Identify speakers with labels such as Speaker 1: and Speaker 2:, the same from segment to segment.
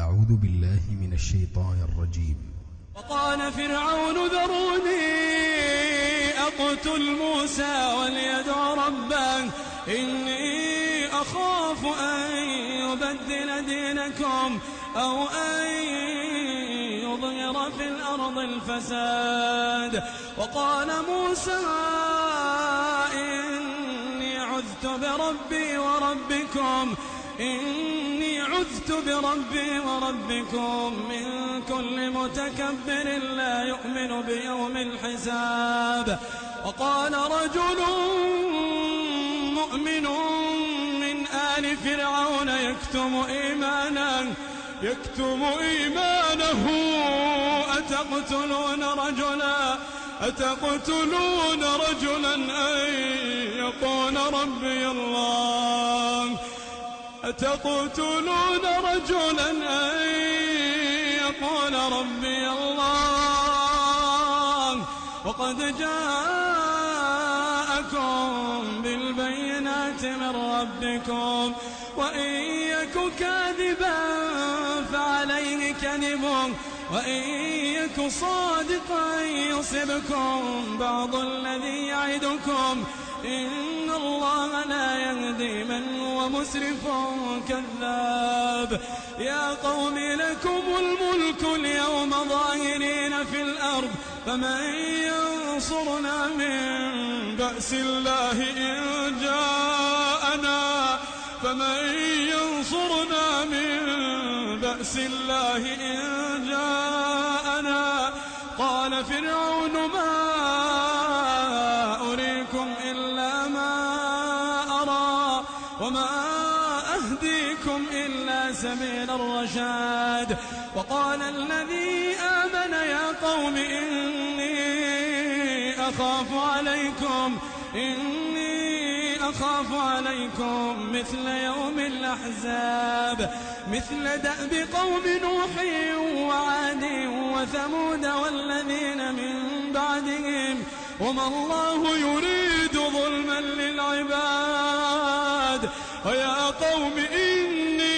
Speaker 1: أعوذ بالله من الشيطان الرجيم.
Speaker 2: وقال فرعون ذروني أقتل موسى وليدع ربه إني أخاف أن يبدل دينكم أو أن يظهر في الأرض الفساد. وقال موسى إني عذت بربي وربكم من كل متكبر لا يؤمن بيوم الحساب. وقال رجل مؤمن من آل فرعون يكتم إيمانه أتقتلون رجلا أن يقول ربي الله وقد جاءكم بالبينات من ربكم وإن يك كاذبا فعليه كذبه وإن يك صادقا يصبكم بعض الذي يعدكم إن الله لا يهدي من هو مسرف كذاب. يا قوم لكم الملك اليوم ظاهرين في الأرض فمن ينصرنا من بأس الله إن جاءنا قال فرعون ما أريكم إلا ما أرى وما أهديكم إلا سبيل الرشاد. وقال الذي آمن يا قوم إني أخاف عليكم مثل يوم الأحزاب مثل دأب قوم نوح وعاد وثمود والذين من بعدهم وما الله يريد ظلما للعباد. ويا قوم إني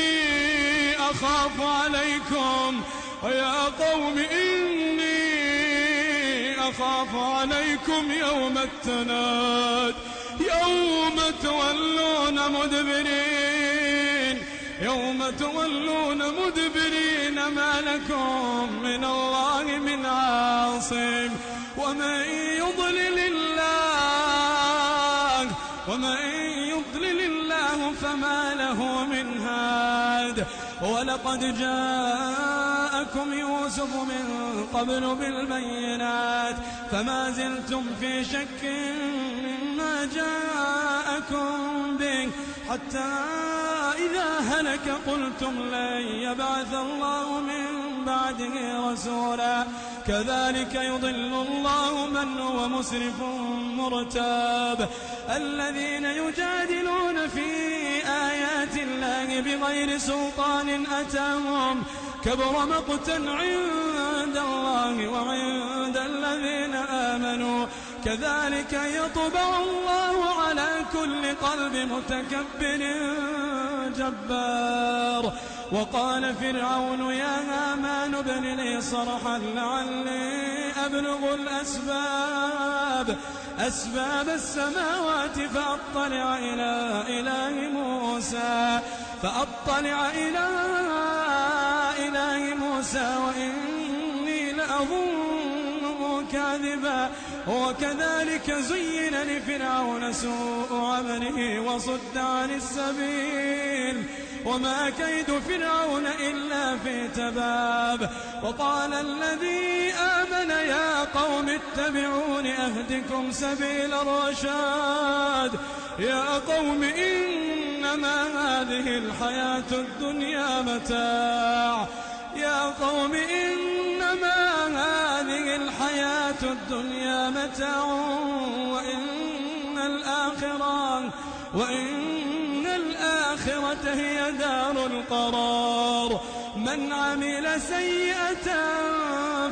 Speaker 2: أخاف عليكم يوم التناد يوم تولون مدبرين ما لكم من الله من عاصم. ومن يضلل الله فما له من هاد. ولقد جاءكم يوسف من قبل بالبينات فما زلتم في شك مما جاءكم به حتى إذا هلك قلتم لن يبعث الله من بعده رسولا كذلك يضل الله من هو مسرف مرتاب. الذين يجادلون في آيات الله بغير سلطان أتاهم كبر مقتا عند الله وعند الذين آمنوا كذلك يطبع الله على كل قلب متكبر جبار. وقال فرعون يا هامان ابن لي صرحا لعلي أبلغ أسباب السماوات فأطلع إلى إله موسى وإني لأظنه كاذبا. وكذلك زين لفرعون سوء عمله وصد عن السبيل وما كيد فرعون إلا في تباب. وقال الذي آمن يا قوم اتبعون أهدكم سبيل الرشاد. يا قوم إنما هذه الحياة الدنيا متاع وإن الآخرة هي دار القرار. من عمل سيئة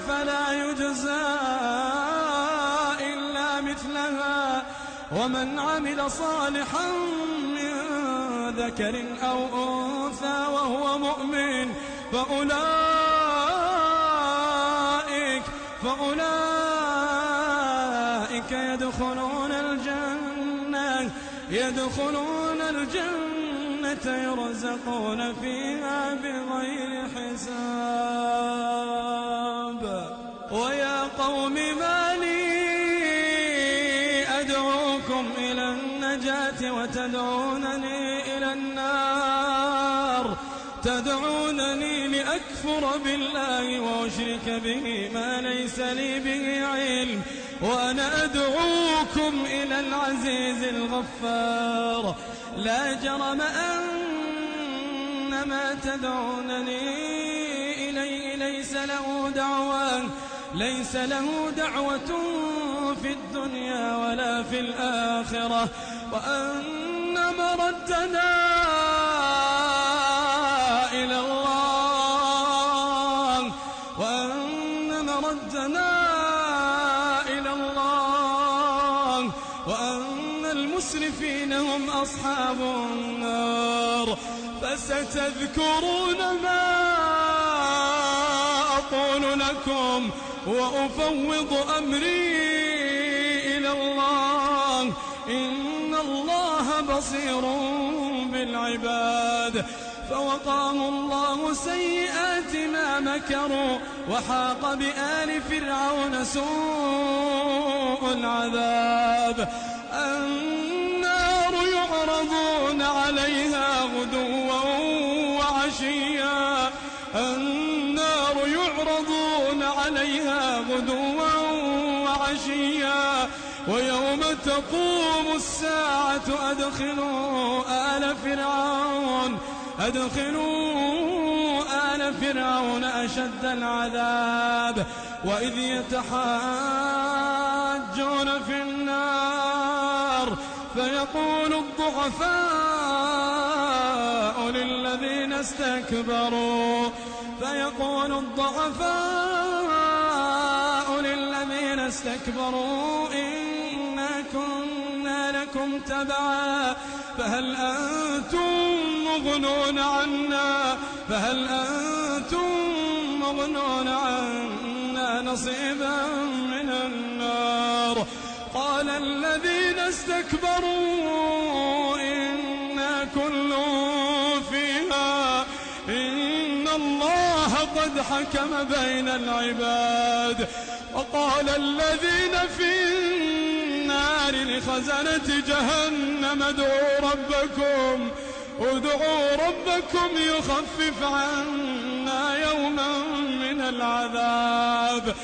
Speaker 2: فلا يجزى إلا مثلها ومن عمل صالحا من ذكر أو أنثى وهو مؤمن فأولئك يدخلون الجنة يرزقون فيها بغير حساب. ويا قوم ما لي أدعوكم إلى النجاة وتدعونني إلى النار، تدعونني لأكفر بالله وأشرك به ما ليس لي به علم، وأنا أدعوكم إلى العزيز الغفار. لا جرم أن ما تدعونني إليه ليس له دعوة في الدنيا ولا في الآخرة، وأن مردنا إلى الله، وأن المسرفين هم أصحاب النار. فستذكرون ما أقول لكم وأفوض أمري إلى الله، إن الله بصير بالعباد. فوقاهم الله سيئات ما مكروا، وحاق بآل فرعون سوء العذاب. النار يعرضون عليها غدوا وعشيا، النار يعرضون عليها غدوا وعشيا، ويوم تقوم الساعة أدخلوا آل فرعون أشد العذاب. وإذ يتحاجون في النار فيقول الضعفاء للذين استكبروا إنا كنا لكم تبعا فهل أنتم مغنون عنا نصيبا من النار. قال الذين استكبروا إنا كل فيها إن الله قد حكم بين العباد. وقال الذين في النار لخزنة جهنم ادعوا ربكم يخفف عنا يوما من العذاب.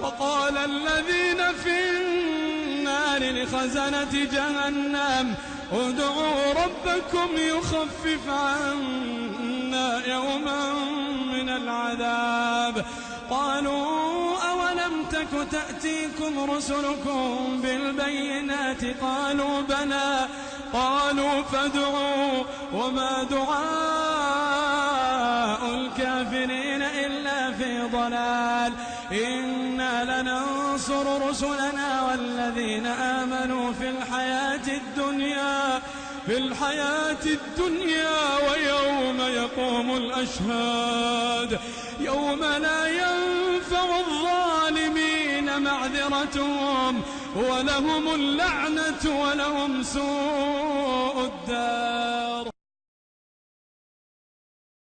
Speaker 2: وقال الذين في النار لخزنة جهنم ادعوا ربكم يخفف عنا يوما من العذاب. قالوا أولم تك تأتيكم رسلكم بالبينات قالوا بلى قالوا فادعوا وما دعاء الكافرين إلا في ضلال. إنا لننصر رسلنا والذين آمنوا في الحياة الدنيا ويوم يقوم الأشهاد، يوم لا ينفع الظالمين معذرتهم ولهم اللعنة ولهم سوء الدار.